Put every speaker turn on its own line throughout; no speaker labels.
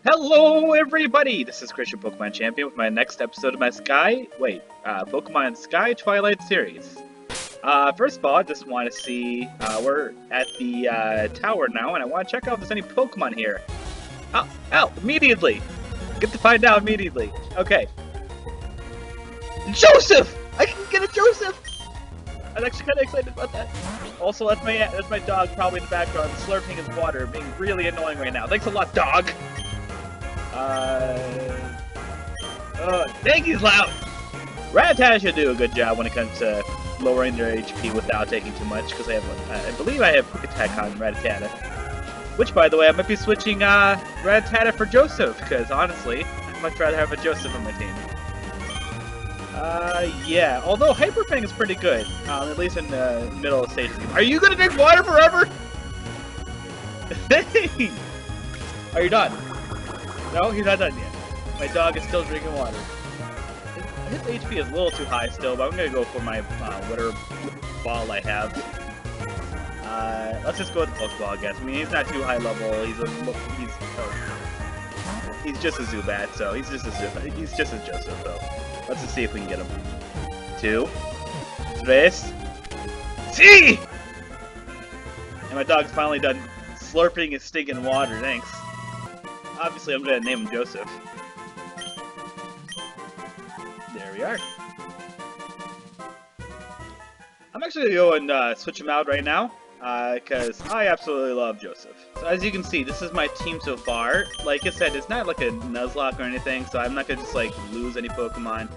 Hello everybody! This is Christian Pokemon Champion with my next episode of my Pokemon Sky Twilight series. First of all, I just want to see, we're at the tower now, and I want to check out if there's any Pokemon here. Oh, immediately! Get to find out immediately. Okay. Joseph! I can get a Joseph! I'm actually kind of excited about that. Also, that's my dog probably in the background slurping his water, being really annoying right now. Thanks a lot, dog! Dang, he's loud! Rattata should do a good job when it comes to lowering their HP without taking too much, because I believe I have Quick Attack on Rattata. Which, by the way, I might be switching Rattata for Joseph, because honestly, I'd much rather have a Joseph on my team. Yeah, although Hyper Fang is pretty good, at least in the middle of stages. Are you gonna drink water forever? Hey! Are you done? No, he's not done yet. My dog is still drinking water. His HP is a little too high still, but I'm gonna go for my whatever ball I have. Let's just go with the Pokeball, I guess. I mean, he's not too high level. He's just a Zubat, so he's just a Joseph, though. Let's just see if we can get him. 2, 3, see! And my dog's finally done slurping his stinking water. Thanks. Obviously, I'm gonna name him Joseph. There we are. I'm actually gonna go and switch him out right now, because I absolutely love Joseph. So as you can see, this is my team so far. Like I said, it's not like a Nuzlocke or anything, so I'm not gonna just like lose any Pokemon.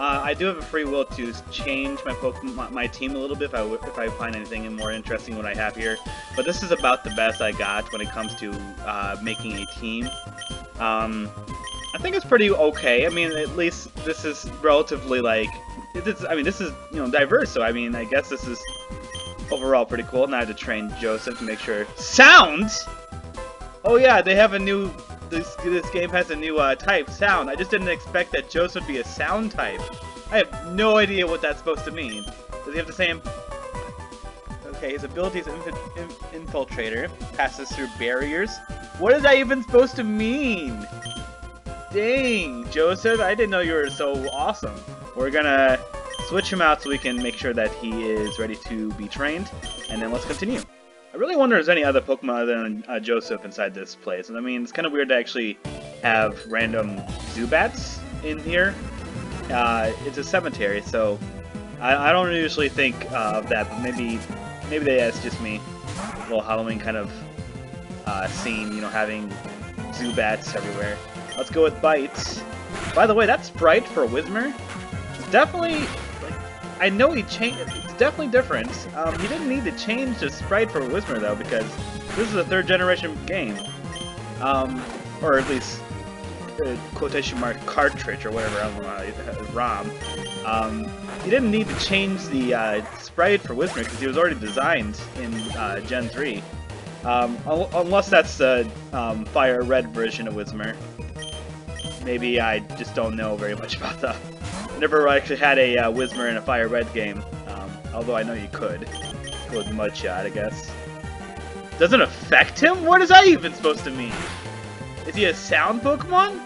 I do have a free will to change my team a little bit if I find anything more interesting than what I have here. But this is about the best I got when it comes to making a team. I think it's pretty okay. I mean, at least this is relatively like, this is, you know, diverse. So I mean, I guess this is overall pretty cool. Now I have to train Joseph to make sure. Sounds! Oh yeah, they have a new. This game has a new type, sound. I just didn't expect that Joseph would be a sound type. I have no idea what that's supposed to mean. Does he have the same? Okay, his ability is Infiltrator. Passes through barriers. What is that even supposed to mean? Dang, Joseph, I didn't know you were so awesome. We're gonna switch him out so we can make sure that he is ready to be trained. And then let's continue. I really wonder if there's any other Pokemon other than Joseph inside this place. I mean, it's kind of weird to actually have random Zubats in here. It's a cemetery, so I don't usually think of that, but maybe that's just me. A little Halloween kind of scene, you know, having Zubats everywhere. Let's go with Bites. By the way, that sprite for Whismur is definitely, like, I know he changed. It's definitely different. He didn't need to change the sprite for Whismur though, because this is a 3rd generation game, or at least quotation mark cartridge or whatever. I don't know, ROM. He didn't need to change the sprite for Whismur because he was already designed in Gen 3. Unless that's the Fire Red version of Whismur. Maybe I just don't know very much about that. I never actually had a Whismur in a Fire Red game, although I know you could. Go with Mudshot, I guess. Doesn't affect him? What is that even supposed to mean? Is he a sound Pokemon?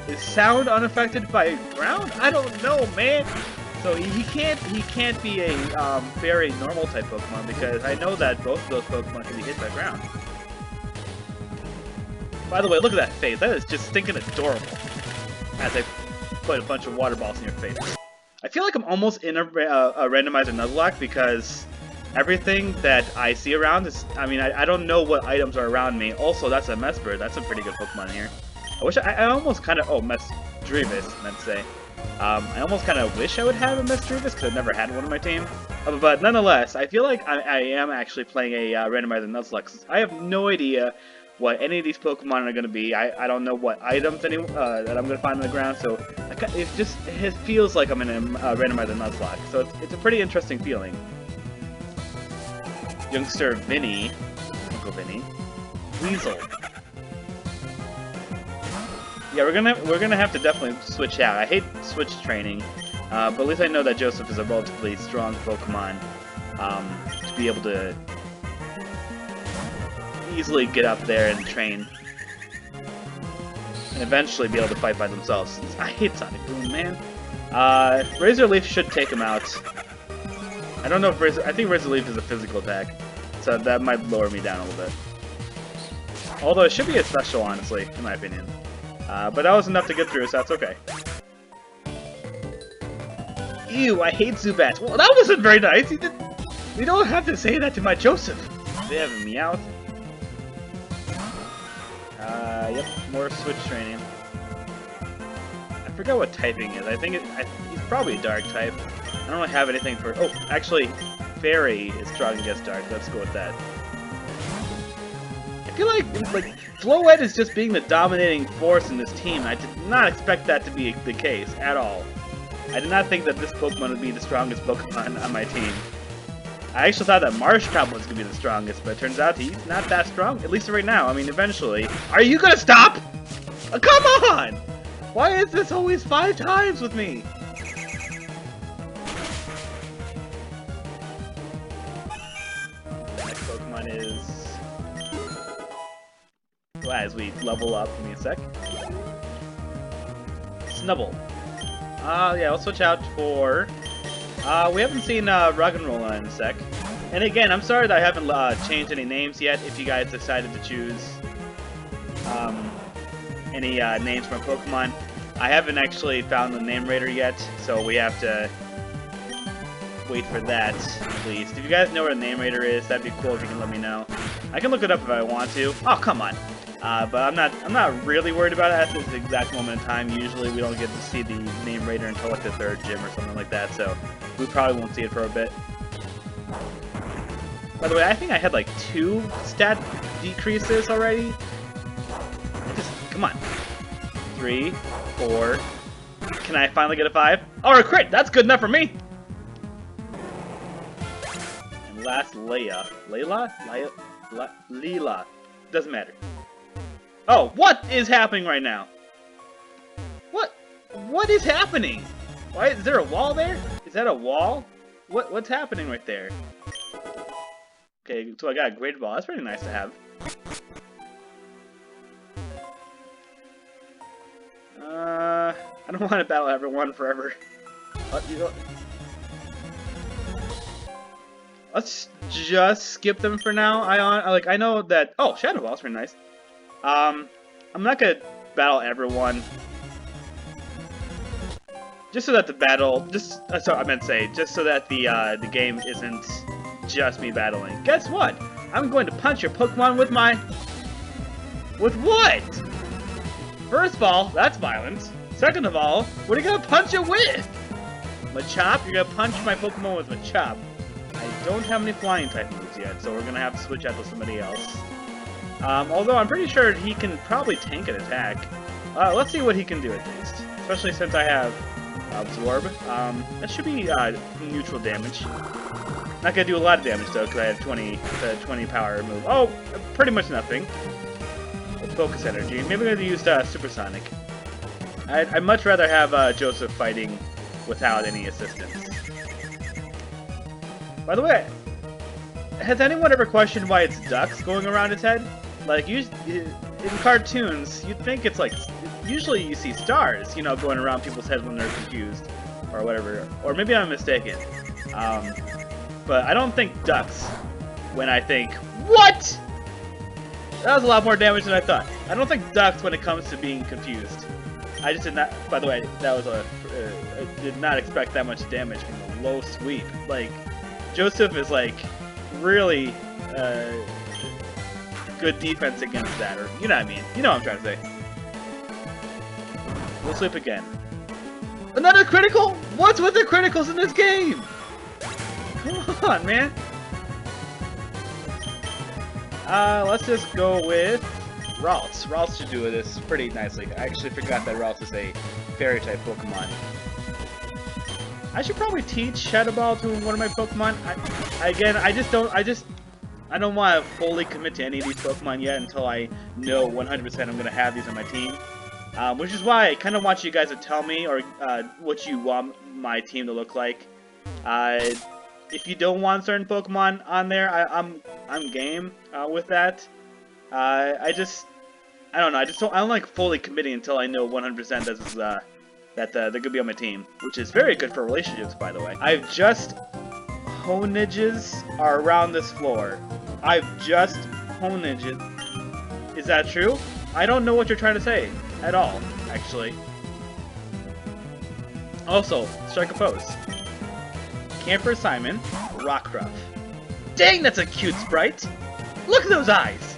Is sound unaffected by ground? I don't know, man! So he can't be a very normal type Pokemon, because I know that both of those Pokemon can be hit by ground. By the way, look at that face. That is just stinking adorable. As I put a bunch of water balls in your face. I feel like I'm almost in a randomizer Nuzlocke because everything that I see around is. I mean, I don't know what items are around me. Also, that's a Mesprit. That's a pretty good Pokemon here. I wish I almost kind of. Oh, Mestrevis, meant to say. I almost kind of wish I would have a Mestrevis because I've never had one on my team. But nonetheless, I feel like I am actually playing a randomizer Nuzlocke. I have no idea what any of these Pokemon are going to be. I don't know what items that I'm going to find on the ground, so it feels like I'm in a randomizer Nuzlocke. So it's a pretty interesting feeling. Youngster Vinny, Uncle Vinny, Weasel. Yeah, we're gonna have to definitely switch out. I hate switch training, but at least I know that Joseph is a relatively strong Pokemon to be able to easily get up there and train. and eventually be able to fight by themselves. I hate Sonic Boom, man. Razor Leaf should take him out. I don't know if I think Razor Leaf is a physical attack, so that might lower me down a little bit. Although it should be a special, honestly, in my opinion. But that was enough to get through, so that's okay. Ew, I hate Zubats. Well, that wasn't very nice. We don't have to say that to my Joseph. They have a Meowth. Yep, more switch training. I forgot what typing is. I think he's probably a dark type. I don't really have anything for... Oh, actually, Fairy is strong against dark. Let's go with that. I feel like Floette is just being the dominating force in this team. I did not expect that to be the case at all. I did not think that this Pokemon would be the strongest Pokemon on my team. I actually thought that Marshcop was going to be the strongest, but it turns out he's not that strong, at least right now. I mean, eventually... Are you going to stop? Oh, come on! Why is this always 5 times with me? Next Pokemon is... Well, as we level up, give me a sec. Snubble. Yeah, I'll switch out for... we haven't seen Rock and Roll in a sec. And again, I'm sorry that I haven't changed any names yet. If you guys decided to choose any names from Pokemon, I haven't actually found the name rater yet, so we have to wait for that at least. If you guys know where the name rater is, that'd be cool if you can let me know. I can look it up if I want to. Oh, come on. But I'm not really worried about it at this exact moment in time. Usually we don't get to see the name rater until like the 3rd gym or something like that, so we probably won't see it for a bit. By the way, I think I had like 2 stat decreases already. Come on. 3, 4. Can I finally get a 5? Oh, a crit! That's good enough for me! And last, Leia. Leela? Doesn't matter. Oh, what is happening right now? What is happening? Why is there a wall there? Is that a wall? What's happening right there? Okay, so I got a Great Ball. That's pretty nice to have. I don't want to battle everyone forever. You know, let's just skip them for now. I know that. Oh, Shadow Ball's pretty nice. I'm not gonna battle everyone. Just so that the battle, sorry, I meant to say, just so that the game isn't just me battling. Guess what? I'm going to punch your Pokemon with my... With what? First of all, that's violent. Second of all, what are you gonna punch it with? Machop? You're gonna punch my Pokemon with Machop. I don't have any flying type moves yet, so we're gonna have to switch out to somebody else. Although I'm pretty sure he can probably tank an attack. Let's see what he can do at least. Especially since I have Absorb. That should be neutral damage. Not gonna do a lot of damage though, because I have 20 power move. Oh, pretty much nothing. Let's focus energy. Maybe I'm gonna use Supersonic. I'd much rather have Joseph fighting without any assistance. By the way, has anyone ever questioned why it's ducks going around its head? Like, in cartoons, you'd think it's like, usually you see stars, you know, going around people's heads when they're confused, or whatever. Or maybe I'm mistaken. But I don't think ducks when I think, what? That was a lot more damage than I thought. I don't think ducks when it comes to being confused. I just did not, by the way, that was I did not expect that much damage from a low sweep. Like, Joseph is like, really, good defense against that, or, you know what I mean. You know what I'm trying to say. We'll sweep again. Another critical? What's with the criticals in this game? Come on, man. Let's just go with Ralts. Ralts should do this pretty nicely. I actually forgot that Ralts is a fairy-type Pokemon. I should probably teach Shadow Ball to one of my Pokemon. I don't want to fully commit to any of these Pokemon yet until I know 100% I'm going to have these on my team. Which is why I kind of want you guys to tell me or what you want my team to look like. If you don't want certain Pokemon on there, I'm game with that. I I don't know. I don't like fully committing until I know 100% this is that they're gonna be on my team, which is very good for relationships, by the way. I've just honages are around this floor. I've just honages. Is that true? I don't know what you're trying to say at all, actually. Also, strike a pose. Camper Simon, Rockruff. Dang, that's a cute sprite! Look at those eyes!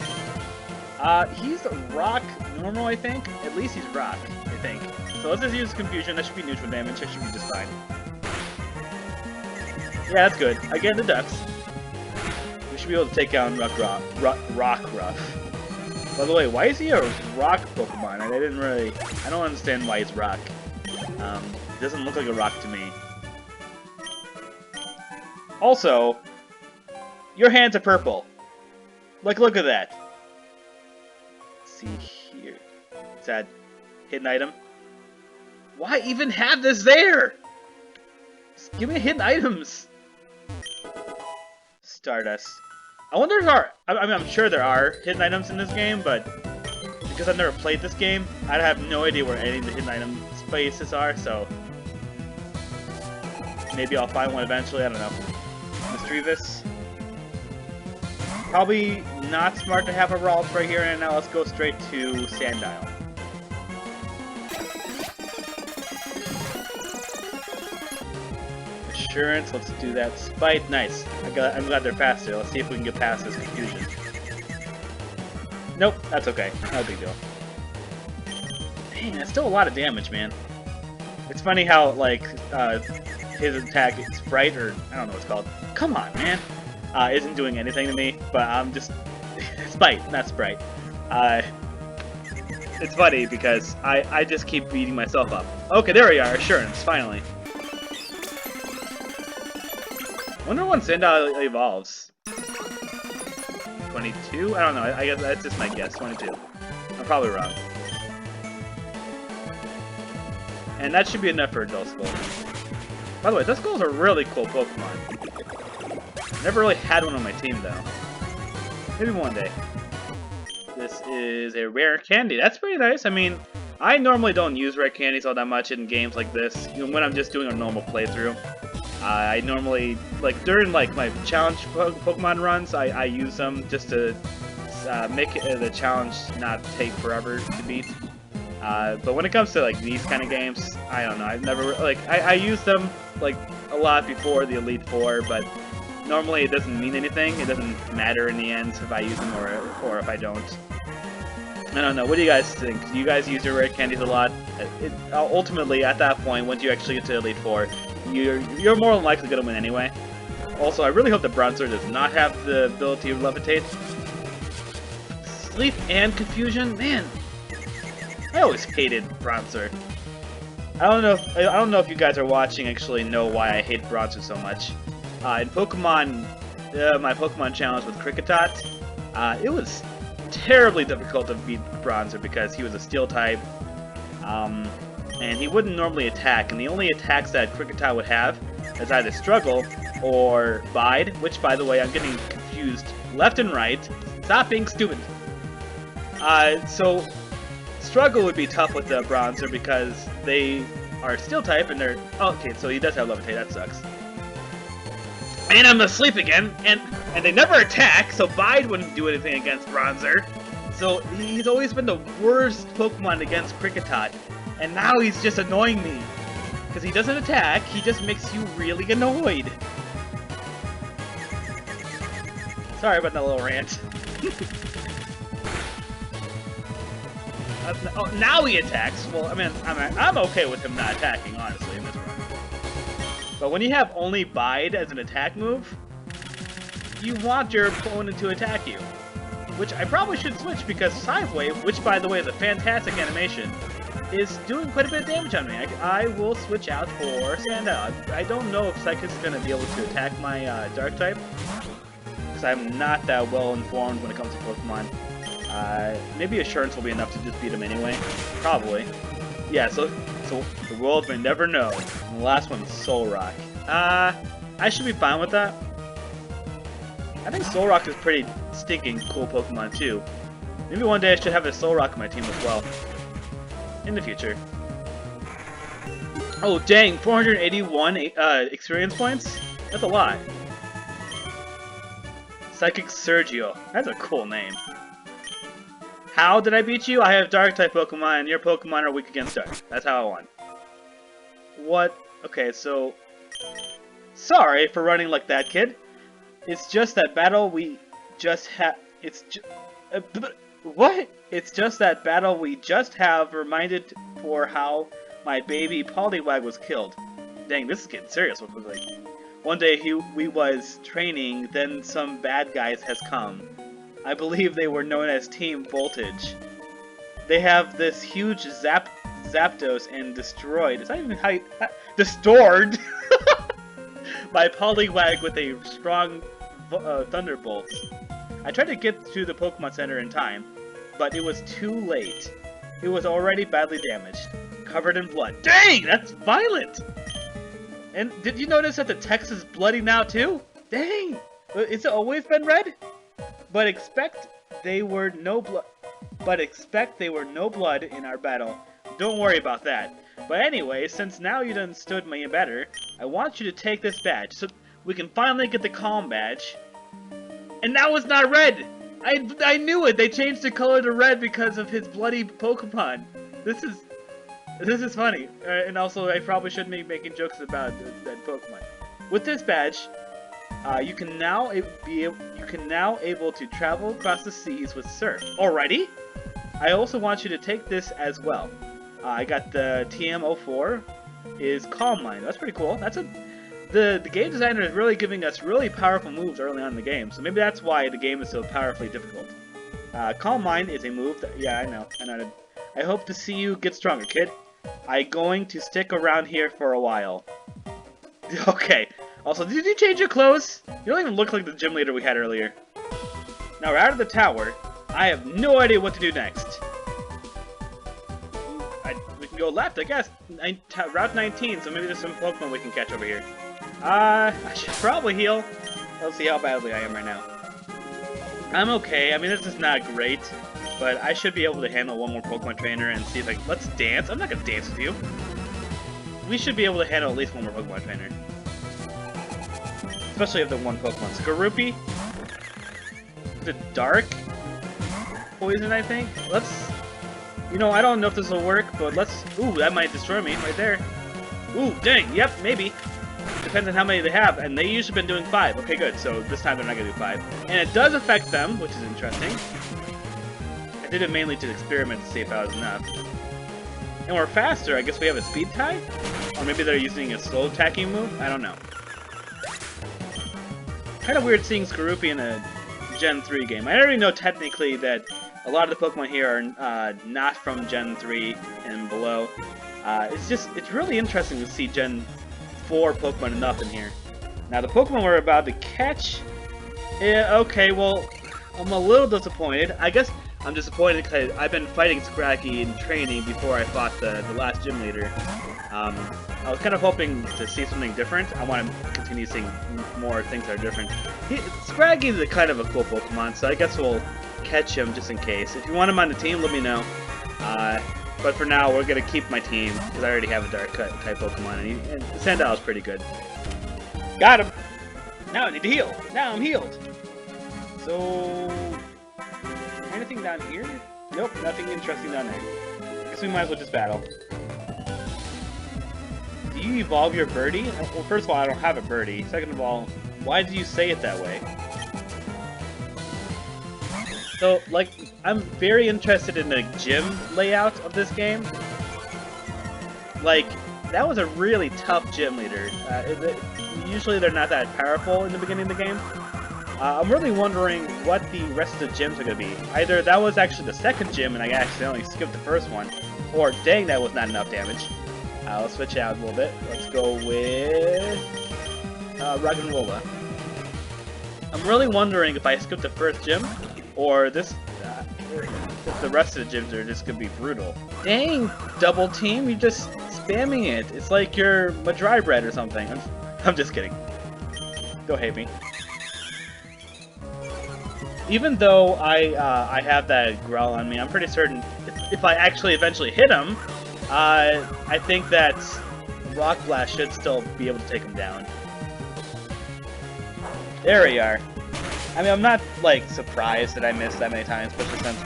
He's rock normal, I think. At least he's rock, I think. So let's just use confusion. That should be neutral damage. That should be just fine. Yeah, that's good. I get the ducks. We should be able to take down Rockruff. By the way, why is he a rock Pokemon? I don't understand why he's rock. It doesn't look like a rock to me. Also, your hands are purple. Like, look at that. Let's see here. Is that hidden item? Why even have this there? Just give me hidden items. Stardust. I wonder if there are. I mean, I'm sure there are hidden items in this game, but because I've never played this game, I have no idea where any of the hidden item spaces are. So maybe I'll find one eventually. I don't know. Mischievous. Probably not smart to have a Ralts right here and now. Let's go straight to Sandile. Assurance, let's do that. Spite, nice. I'm glad they're faster. Let's see if we can get past this confusion. Nope, that's okay. Not a big deal. Dang, that's still a lot of damage, man. It's funny how, like, his attack, Sprite, or I don't know what it's called. Come on, man. Isn't doing anything to me, but I'm just... Spite, not Sprite. It's funny because I just keep beating myself up. Okay, there we are. Assurance, finally. Wonder when Sandile evolves. 22? I don't know. I guess that's just my guess. 22. I'm probably wrong. And that should be enough for a Duskull. By the way, Duskull is a really cool Pokemon. Never really had one on my team though. Maybe one day. This is a rare candy. That's pretty nice. I mean, I normally don't use rare candies all that much in games like this. You know, when I'm just doing a normal playthrough. I normally, like, during, like, my challenge Pokemon runs, I use them just to make the challenge not take forever to beat. But when it comes to, like, these kind of games, I don't know, I've never, like, I use them, like, a lot before the Elite Four, but normally it doesn't mean anything. It doesn't matter in the end if I use them or if I don't. I don't know, what do you guys think? Do you guys use your rare candies a lot? Ultimately, at that point, once you actually get to Elite Four, you're more than likely going to win anyway. Also, I really hope the Bronzer does not have the ability to levitate. Sleep and confusion? Man, I always hated Bronzer. I don't know if you guys are watching actually know why I hate Bronzer so much. In Pokemon, my Pokemon challenge with Kricketot, it was terribly difficult to beat Bronzer because he was a Steel type. And he wouldn't normally attack, and the only attacks that Kricketot would have is either Struggle or Bide, which, by the way, I'm getting confused left and right. Stop being stupid! So, Struggle would be tough with the Bronzer because they are Steel type, and they're... Oh, okay, so he does have Levitate, that sucks. And I'm asleep again, and they never attack, so Bide wouldn't do anything against Bronzer. So, he's always been the worst Pokemon against Kricketot. And now he's just annoying me. Because he doesn't attack, he just makes you really annoyed. Sorry about that little rant. Oh, now he attacks. Well, I mean, I'm okay with him not attacking, honestly, in this run. But when you have only Bide as an attack move, you want your opponent to attack you. Which I probably should switch because Scythe Wave, which by the way is a fantastic animation, is doing quite a bit of damage on me. I will switch out for Sandile. I don't know if Psychic is going to be able to attack my Dark type, because I'm not that well informed when it comes to Pokemon. Maybe Assurance will be enough to just beat him anyway. Probably. Yeah, so the world may never know. And the last one is Solrock. I should be fine with that. I think Solrock is pretty stinking cool Pokemon too. Maybe one day I should have a Soul Rock on my team as well. In the future. Oh dang, 481 experience points? That's a lot. Psychic Sergio. That's a cool name. How did I beat you? I have Dark type Pokemon, and your Pokemon are weak against Dark. That's how I won. What? Okay, so... Sorry for running like that, kid. It's just that battle we just had... What? It's just that battle we just have reminded for how my baby Poliwag was killed. Dang, this is getting serious real quickly. One day we was training, then some bad guys has come. I believe they were known as Team Voltage. They have this huge Zapdos and destroyed. Is that even how you... Destroyed! My Poliwag with a strong Thunderbolts. I tried to get to the Pokemon Center in time, but it was too late. It was already badly damaged, covered in blood. Dang, that's violent! And did you notice that the text is bloody now too? Dang! It's always been red? But expect they were no blood. But expect they were no blood in our battle. Don't worry about that. But anyway, since now you done stood me better, I want you to take this badge so we can finally get the Calm badge. And now it's not red! I knew it! They changed the color to red because of his bloody Pokemon. This is funny. And also, I probably shouldn't be making jokes about that Pokemon. With this badge, you can now able to travel across the seas with Surf. Alrighty? I also want you to take this as well. I got the TM04 is Calm Mind. That's pretty cool. That's the game designer is really giving us really powerful moves early on in the game, so maybe that's why the game is so powerfully difficult. Calm Mind is a move that, yeah, I know. I hope to see you get stronger, kid. I'm going to stick around here for a while. Okay. Also, did you change your clothes? You don't even look like the gym leader we had earlier. Now we're out of the tower. I have no idea what to do next. We can go left, I guess. Route 19, so maybe there's some Pokemon we can catch over here. I should probably heal. Let's see how badly I am right now. I'm okay. I mean, this is not great, but I should be able to handle one more Pokemon trainer and see if let's dance. I'm not gonna dance with you. We should be able to handle at least one more Pokemon trainer. Especially if the one Pokemon. Skorupi. The Dark Poison, I think. Let's... You know, I don't know if this will work, but let's... Ooh, that might destroy me right there. Ooh, dang, yep, maybe. Depends on how many they have, and they usually been doing 5. Okay, good, so this time they're not going to do 5. And it does affect them, which is interesting. I did it mainly to experiment to see if that was enough. And we're faster, I guess we have a speed tie? Or maybe they're using a slow attacking move? I don't know. Kind of weird seeing Skorupi in a Gen 3 game. I already know technically that a lot of the Pokemon here are not from Gen 3 and below. It's really interesting to see Gen 4 Pokemon and up in here. Now the Pokemon we're about to catch, okay, well, I'm a little disappointed. I guess I'm disappointed because I've been fighting Scraggy in training before I fought the last gym leader. I was kind of hoping to see something different. I want to continue seeing more things that are different. Scraggy is kind of a cool Pokemon, so I guess we'll catch him just in case. If you want him on the team, let me know. But for now, we're going to keep my team, because I already have a Dark type Pokemon, and Sandile is pretty good. Got him! Now I need to heal! Now I'm healed! So... anything down here? Nope, nothing interesting down there. Guess we might as well just battle. Do you evolve your birdie? Well, first of all, I don't have a birdie. Second of all, why do you say it that way? So, like, I'm very interested in the gym layout of this game. Like, that was a really tough gym leader. Usually they're not that powerful in the beginning of the game. I'm really wondering what the rest of the gyms are going to be. Either that was actually the second gym and I accidentally skipped the first one, or dang, that was not enough damage. I'll switch out a little bit. Let's go with Raggenrola. I'm really wondering if I skip the first gym, or this, if the rest of the gyms are just gonna be brutal. Dang, double team, you're just spamming it. It's like you're a dry bread or something. I'm just kidding. Don't hate me. even though I have that growl on me, I'm pretty certain if I actually eventually hit him, I think that Rock Blast should still be able to take him down. There we are. I mean, I'm not, like, surprised that I missed that many times, especially since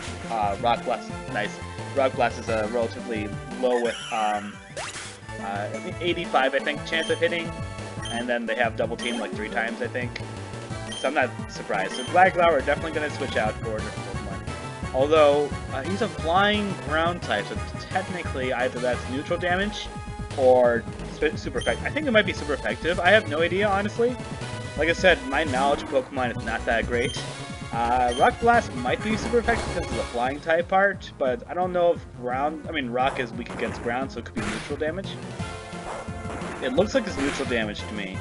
Rock Blast, nice. Rock Blast is a relatively low with, I think 85, I think, chance of hitting, and then they have double team like 3 times, I think. So I'm not surprised. So Black Flower are definitely going to switch out for different Pokemon. Although, he's a flying ground type, so technically either that's neutral damage or super effective. I think it might be super effective. I have no idea, honestly. Like I said, my knowledge of Pokemon is not that great. Rock Blast might be super effective because of the flying type part, but I don't know if Rock is weak against ground, so it could be neutral damage. It looks like it's neutral damage to me.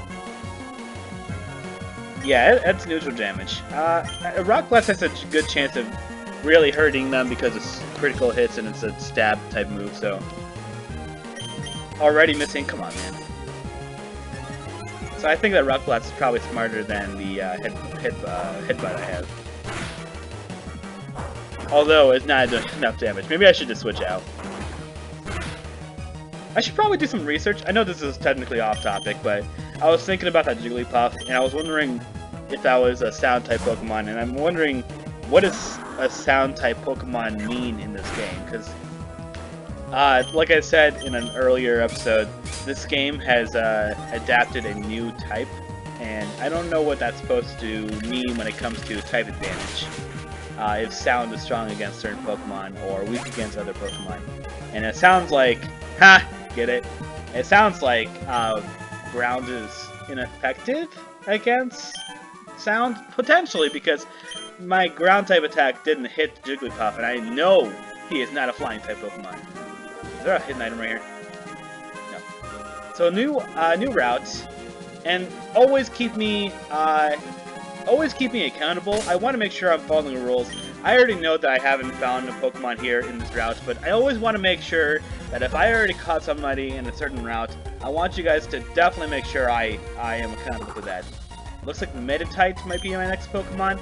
Yeah, it's neutral damage. Rock Blast has a good chance of really hurting them because it's critical hits and it's a stab type move, so... Already missing? Come on, man. So I think that Rock Blast is probably smarter than the headbutt I have. Although it's not doing enough damage. Maybe I should just switch out. I should probably do some research. I know this is technically off topic, but I was thinking about that Jigglypuff, and I was wondering if that was a sound type Pokemon, and I'm wondering what does a sound type Pokemon mean in this game? Because like I said in an earlier episode, this game has adapted a new type, and I don't know what that's supposed to mean when it comes to type advantage. If sound is strong against certain Pokemon or weak against other Pokemon. And it sounds like, ha, get it? It sounds like ground is ineffective against sound, potentially, because my ground type attack didn't hit Jigglypuff, and I know he is not a flying type Pokemon. Is there a hidden item right here? No. So new routes, and always keep me accountable. I want to make sure I'm following the rules. I already know that I haven't found a Pokemon here in this route, but I always want to make sure that if I already caught somebody in a certain route, I want you guys to definitely make sure I am accountable for that. Looks like Meditite might be my next Pokemon.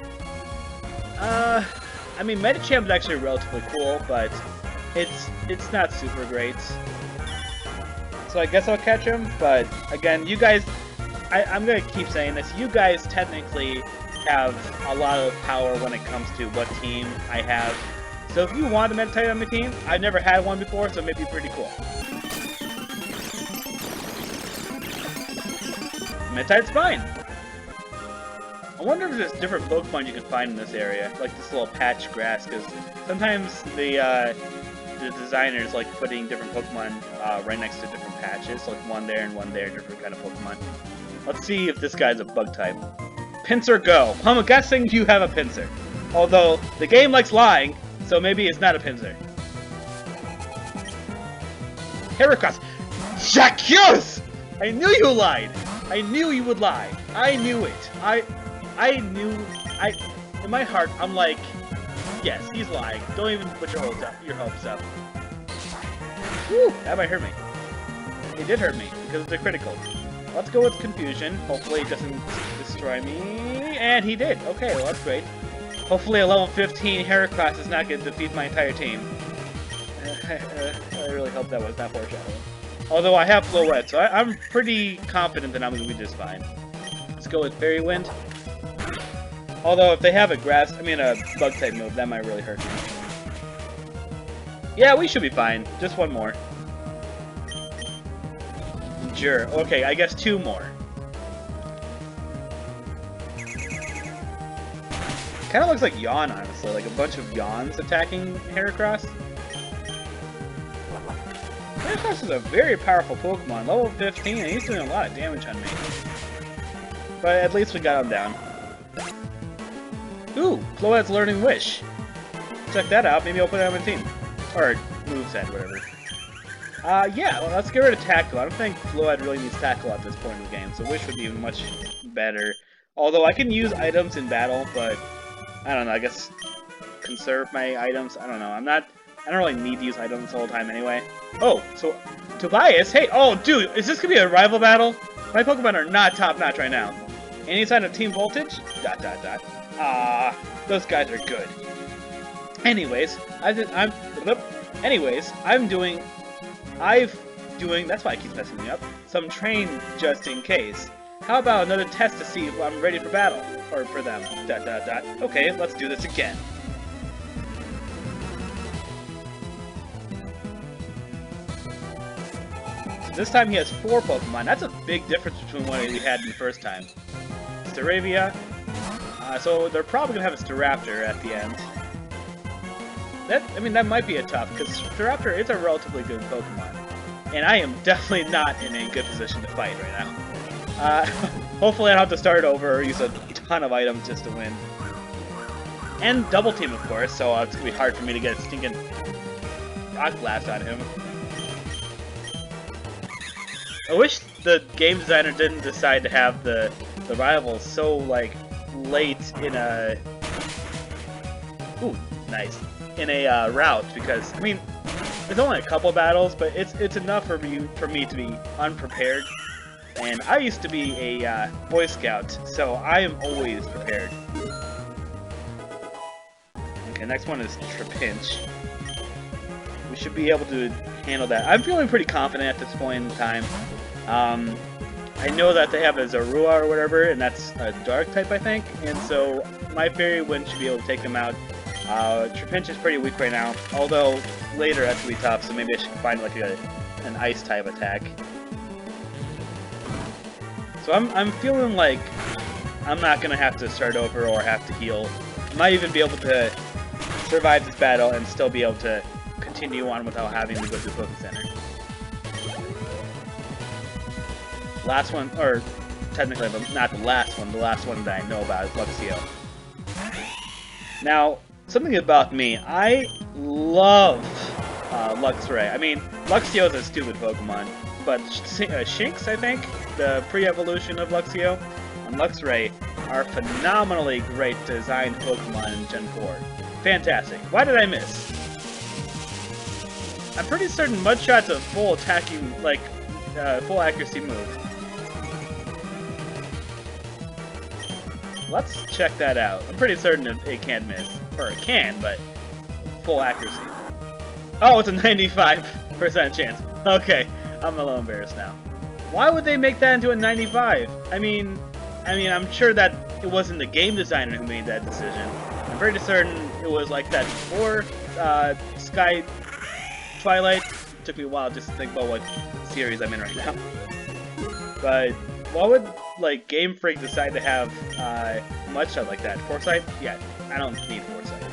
I mean, Medicham is actually relatively cool, but it's not super great. So I guess I'll catch him, but again, you guys, I'm gonna keep saying this, you guys technically have a lot of power when it comes to what team I have. So if you want a Meditite on my team, I've never had one before, so it may be pretty cool. Meditite's fine. I wonder if there's different Pokemon you can find in this area, like this little patch grass, because sometimes the designers like putting different Pokemon right next to different patches, like one there, different kind of Pokemon. Let's see if this guy's a bug type. Pinsir, go! I'm guessing you have a Pinsir. Although, the game likes lying, so maybe it's not a Pinsir. Heracross! Jacques! I knew you lied! I knew you would lie. I knew it. In my heart, I'm like, yes, he's lying. Don't even put your hopes up. Woo! That might hurt me. It did hurt me, because it's a critical. Let's go with Confusion. Hopefully it doesn't destroy me. And he did. Okay, well that's great. Hopefully a level 15 Heracross is not going to defeat my entire team. I really hope that was not foreshadowing. Although I have Floette, so I'm pretty confident that I'm going to be just fine. Let's go with Fairy Wind. Although if they have a bug type move, that might really hurt me. Yeah, we should be fine. Just one more. Sure. Okay, I guess 2 more. Kind of looks like Yawn, honestly. Like a bunch of Yawns attacking Heracross. Heracross is a very powerful Pokemon. Level 15, and he's doing a lot of damage on me. But at least we got him down. Ooh, Floette's Learning Wish. Check that out. Maybe I'll put it on my team. Or moveset, whatever. Yeah, well, let's get rid of Tackle. I don't think Floette really needs Tackle at this point in the game, so Wish would be much better. Although I can use items in battle, but I don't know, I guess conserve my items. I don't know. I don't really need to use items the whole time anyway. Oh, so Tobias, hey, oh dude, is this gonna be a rival battle? My Pokemon are not top notch right now. Any sign of Team Voltage? ... Ah, those guys are good. Anyways, that's why it keeps messing me up, some train just in case. How about another test to see if I'm ready for battle? Or for them, ... Okay, let's do this again. So this time he has 4 Pokemon. That's a big difference between what we had in the first time. Staravia. So they're probably going to have a Staraptor at the end. That might be a tough, because Staraptor is a relatively good Pokemon. And I am definitely not in a good position to fight right now. Hopefully I don't have to start over or use a ton of items just to win. And double team, of course, so it's going to be hard for me to get a stinking Rock Blast on him. I wish the game designer didn't decide to have the rivals so, like, late in a... Ooh, nice. In a route, because, I mean, there's only a couple battles, but it's enough for me to be unprepared. And I used to be a Boy Scout, so I am always prepared. Okay, next one is Trapinch. We should be able to handle that. I'm feeling pretty confident at this point in time. I know that they have a Zorua or whatever, and that's a Dark type, I think, and so my Fairy Wind should be able to take them out. Trapinch is pretty weak right now, although later that's gonna be tough, so maybe I should find like an Ice type attack. So I'm feeling like I'm not gonna have to start over or have to heal. I might even be able to survive this battle and still be able to continue on without having to go to the Poke Center. Last one, or technically not the last one that I know about is Luxio. Now, something about me, I love Luxray. I mean, Luxio is a stupid Pokemon, but Shinx, I think, the pre-evolution of Luxio, and Luxray are phenomenally great designed Pokemon in Gen 4. Fantastic. Why did I miss? I'm pretty certain Mudshot's a full attacking, like, full accuracy move. Let's check that out. I'm pretty certain it can't miss. Or it can, but full accuracy. Oh, it's a 95% chance. Okay, I'm a little embarrassed now. Why would they make that into a 95? I mean, I'm sure that it wasn't the game designer who made that decision. I'm pretty certain it was like that before Sky Twilight. It took me a while just to think about what series I'm in right now. But why would, like, Game Freak decide to have Mudshot like that? Foresight? Yeah, I don't need Foresight.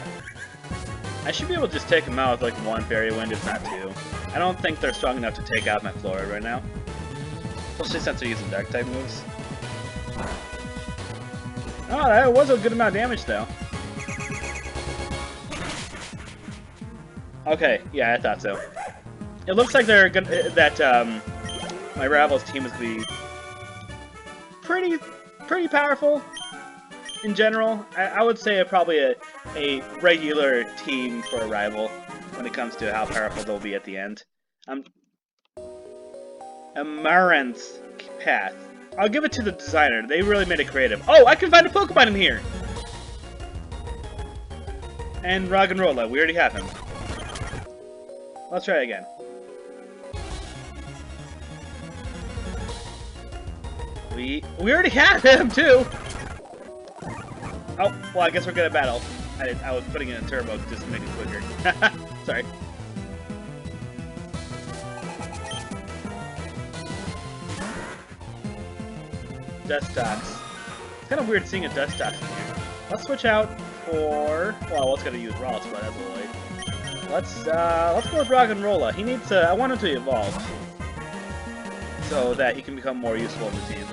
I should be able to just take them out with, like, 1 Fairy Wind, if not 2. I don't think they're strong enough to take out my Florid right now. Especially since they're using Dark-type moves. Oh, that was a good amount of damage, though. Okay, yeah, I thought so. It looks like they're gonna, my Ravel's team is gonna be pretty powerful in general. I would say probably a regular team for a rival when it comes to how powerful they'll be at the end. Amaranth's Path. I'll give it to the designer. They really made it creative. Oh, I can find a Pokemon in here! And Roggenrola. We already have him. Let's try it again. We already have him, too! Oh, well, I guess we're gonna battle. I was putting in a turbo just to make it quicker. Sorry. Dustox. It's kind of weird seeing a Dustox in here. Let's switch out for... Well, I was gonna use Ralts, but that's a little late. Let's go with Roggenrola. He needs to... I want him to evolve, so that he can become more useful in the team.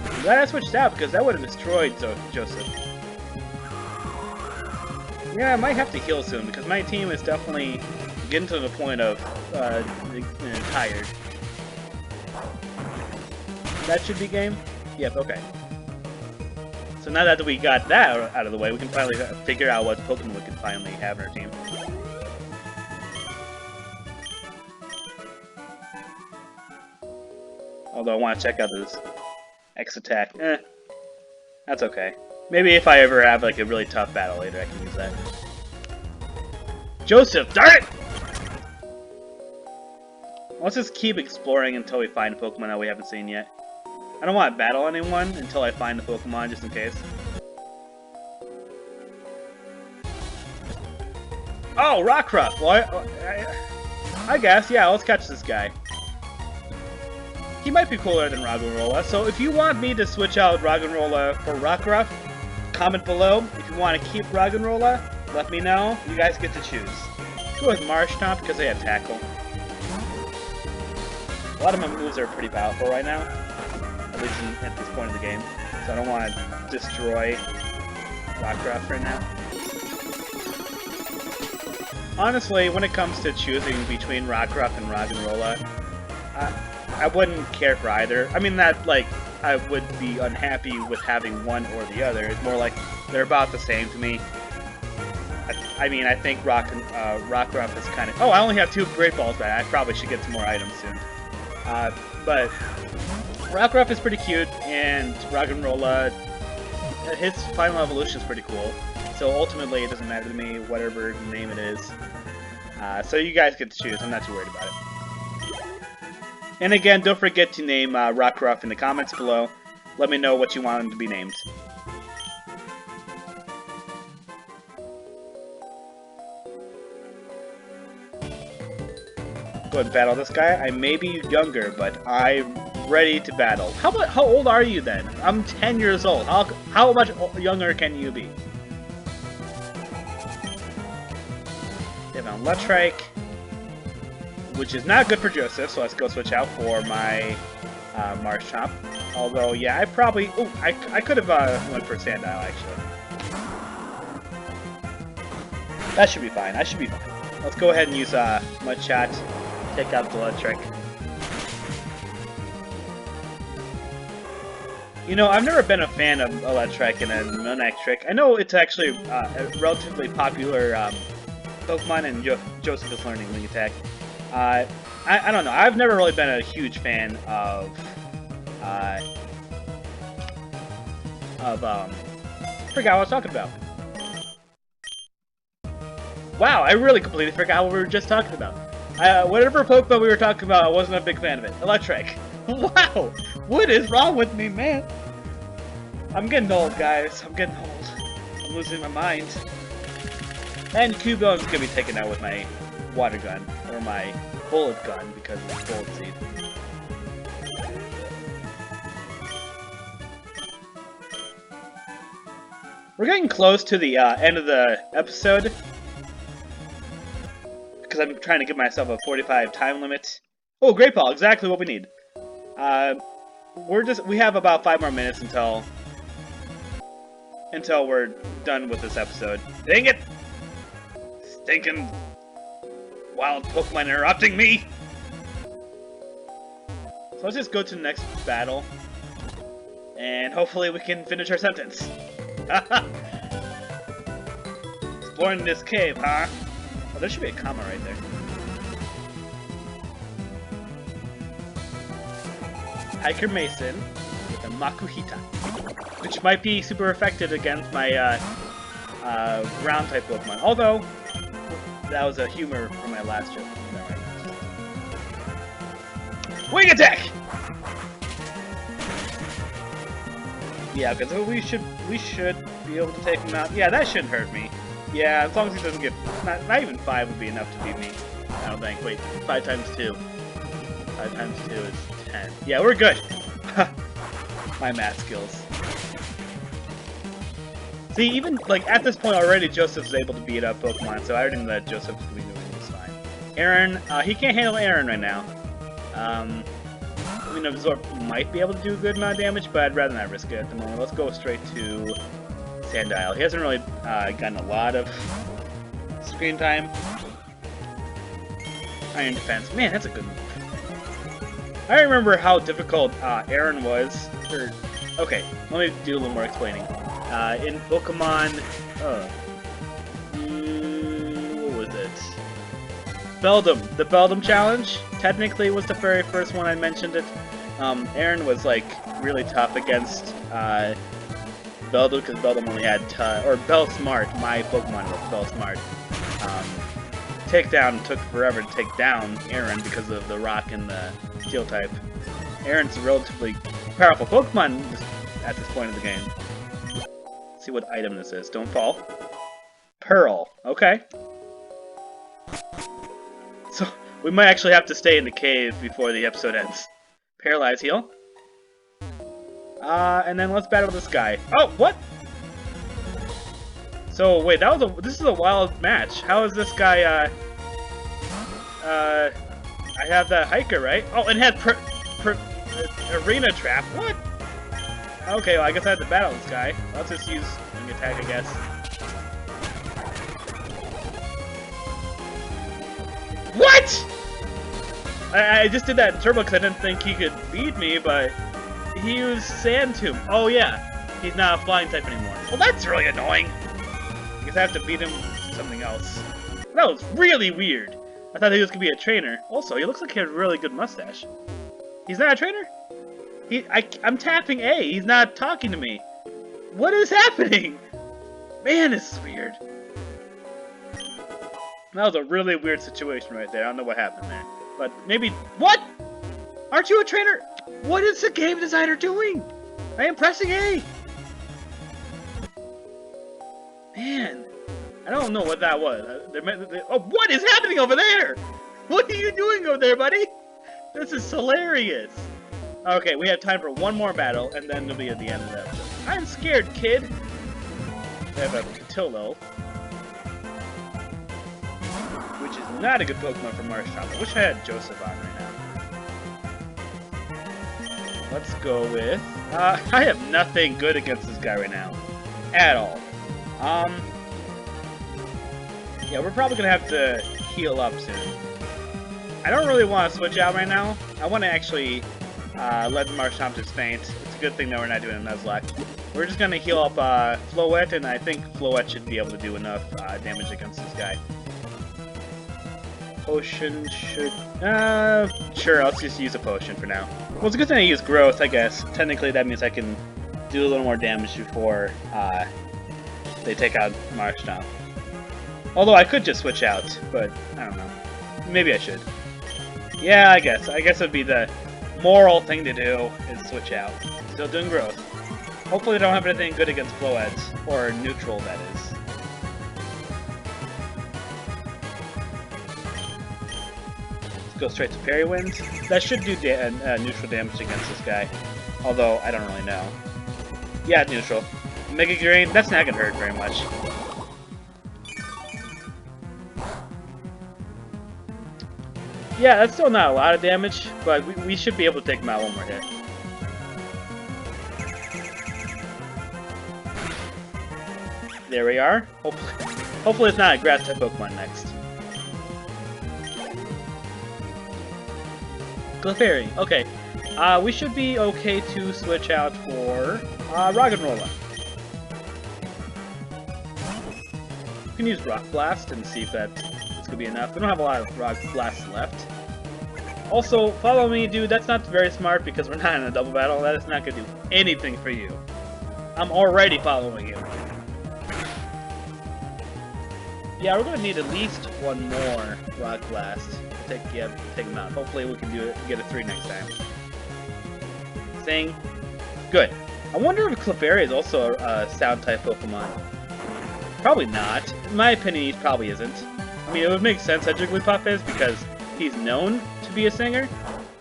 I'm glad I switched out, because that would have destroyed Joseph. Yeah, I might have to heal soon, because my team is definitely getting to the point of tired. That should be game? Yep, okay. So now that we got that out of the way, we can finally figure out what Pokemon we can finally have in our team. Although I want to check out this X attack. That's okay. Maybe if I ever have like a really tough battle later, I can use that. Joseph, darn it! Let's just keep exploring until we find a Pokemon that we haven't seen yet. I don't want to battle anyone until I find the Pokemon, just in case. Oh, Rockruff! Well, I guess, yeah, let's catch this guy. He might be cooler than Roggenrola, so if you want me to switch out Roggenrola for Rockruff, comment below. If you want to keep Roggenrola, let me know. You guys get to choose. Go with Marshtomp because they have Tackle. A lot of my moves are pretty powerful right now, at least at this point in the game, so I don't want to destroy Rockruff right now. Honestly, when it comes to choosing between Rockruff and Roggenrola, I wouldn't care for either. I mean, that, like, I would be unhappy with having one or the other. It's more like they're about the same to me. I mean, I think Rockruff is kind of... Oh, I only have 2 Great Balls back. I probably should get some more items soon. But Rockruff is pretty cute, and Roggenrola, his final evolution is pretty cool. So ultimately, it doesn't matter to me, whatever name it is. So you guys get to choose. I'm not too worried about it. And again, don't forget to name Rockruff in the comments below. Let me know what you want him to be named. Go ahead and battle this guy. I may be younger, but I'm ready to battle. How old are you then? I'm 10 years old. How much younger can you be? They have an Electrike, which is not good for Joseph, so let's go switch out for my Marshtomp. Although, yeah, I probably... Oh, I could have went for Sandile, actually. That should be fine. I should be fine. Let's go ahead and use Mudshot. Take out the Electric. You know, I've never been a fan of Electric and a Monactric. I know it's actually a relatively popular Pokemon, and Joseph is learning Wing Attack. I don't know. I've never really been a huge fan of forgot what I was talking about. Wow, I really completely forgot what we were just talking about. Whatever Pokemon we were talking about, I wasn't a big fan of it. Electric. Wow! What is wrong with me, man? I'm getting old, guys. I'm getting old. I'm losing my mind. And Cubone is gonna be taken out with my water gun, or my bullet gun, because it's bullet seed. We're getting close to the end of the episode, because I'm trying to give myself a 45 time limit. Oh, Great Ball, exactly what we need. We have about 5 more minutes until we're done with this episode. Dang it! Stinking wild Pokemon interrupting me! So let's just go to the next battle, and hopefully we can finish our sentence. Exploring this cave, huh? Oh, there should be a comma right there. Hiker Mason with a Makuhita, which might be super effective against my ground type Pokemon. Although that was a humor from my last joke. Right? Wing Attack! Yeah, because we should be able to take him out. Yeah, that shouldn't hurt me. Yeah, as long as he doesn't get... Not even 5 would be enough to beat me. I don't think. Wait, 5 times 2. 5 times 2 is 10. Yeah, we're good! My math skills. See, even, like, at this point already, Joseph is able to beat up Pokemon, so I already know that Joseph will be doing this fine. Aaron, he can't handle Aaron right now. I mean, Absorb might be able to do a good amount of damage, but I'd rather not risk it at the moment. Let's go straight to Sandile. He hasn't really gotten a lot of screen time. Iron Defense. Man, that's a good move. I remember how difficult Aaron was. Okay, let me do a little more explaining. In Pokemon... what was it? Beldum. The Beldum Challenge, technically, was the very first one I mentioned it. Aaron was, like, really tough against Beldum because Beldum only had or Bellsmart. My Pokemon was Bellsmart. Takedown took forever to take down Aaron because of the rock and the steel type. Aaron's a relatively powerful Pokemon at this point of the game. Let's see what item this is. Don't fall. Pearl. Okay. So we might actually have to stay in the cave before the episode ends. Paralyze heal. And then let's battle this guy. Oh, what? So wait, this is a wild match. How is this guy? I have that hiker, right? Oh, and it had arena trap. What? Okay, well I guess I have to battle this guy. Let's just use an attack, I guess. What? I just did that in turbo because I didn't think he could beat me, but he used Sand Tomb. Oh yeah, he's not a flying type anymore. Well, that's really annoying. I guess I have to beat him with something else. That was really weird. I thought he was gonna be a trainer. Also, he looks like he has a really good mustache. He's not a trainer? I'm tapping A. He's not talking to me. What is happening? Man, this is weird. That was a really weird situation right there. I don't know what happened there. But maybe... What? Aren't you a trainer? What is the game designer doing? I am pressing A. Man. I don't know what that was. Oh, what is happening over there? What are you doing over there, buddy? This is hilarious. Okay, we have time for one more battle, and then it'll be at the end of the episode. I'm scared, kid. I have a Patillo, which is not a good Pokemon for Marshtomp. I wish I had Joseph on right now. Let's go with... I have nothing good against this guy right now. At all. Yeah, we're probably gonna have to heal up soon. I don't really want to switch out right now. I want to actually let Marshtomp just faint. It's a good thing that we're not doing a Nuzlocke. We're just gonna heal up Floette, and I think Floette should be able to do enough damage against this guy. Potion should... sure, let's just use a potion for now. Well, it's a good thing I use Growth, I guess. Technically, that means I can do a little more damage before they take out Marshtomp. Although I could just switch out, but I don't know. Maybe I should. Yeah, I guess. I guess it would be the moral thing to do, is switch out. Still doing Growth. Hopefully they don't have anything good against Floette, or neutral, that is. Let's go straight to Parry Winds. That should do neutral damage against this guy. Although, I don't really know. Yeah, neutral. Mega Drain, that's not gonna hurt very much. Yeah, that's still not a lot of damage, but we should be able to take him out one more hit. There we are. Hopefully it's not a grass type Pokemon next. Clefairy. Okay. We should be okay to switch out for Roggenrola. We can use Rock Blast and see if that's gonna be enough. We don't have a lot of Rock Blasts left. Also, follow me, dude. That's not very smart because we're not in a double battle. That is not gonna do anything for you. I'm already following you. Yeah, we're gonna need at least one more Rock Blast to take him out. Hopefully we can get a 3 next time. Sing. Good. I wonder if Clefairy is also a sound type Pokemon. Probably not. In my opinion, he probably isn't. I mean, it would make sense that Jigglypuff is because he's known to be a singer,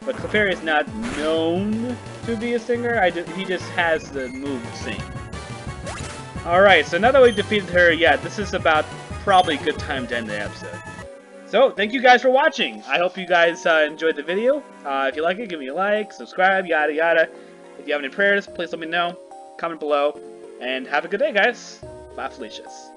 but Clefairy is not known to be a singer. He just has the move to sing. Alright, so now that we defeated her, yeah, this is about probably a good time to end the episode. So, thank you guys for watching. I hope you guys enjoyed the video. If you like it, give me a like, subscribe, yada yada. If you have any prayers, please let me know. Comment below. And have a good day, guys. Bye, Felicias.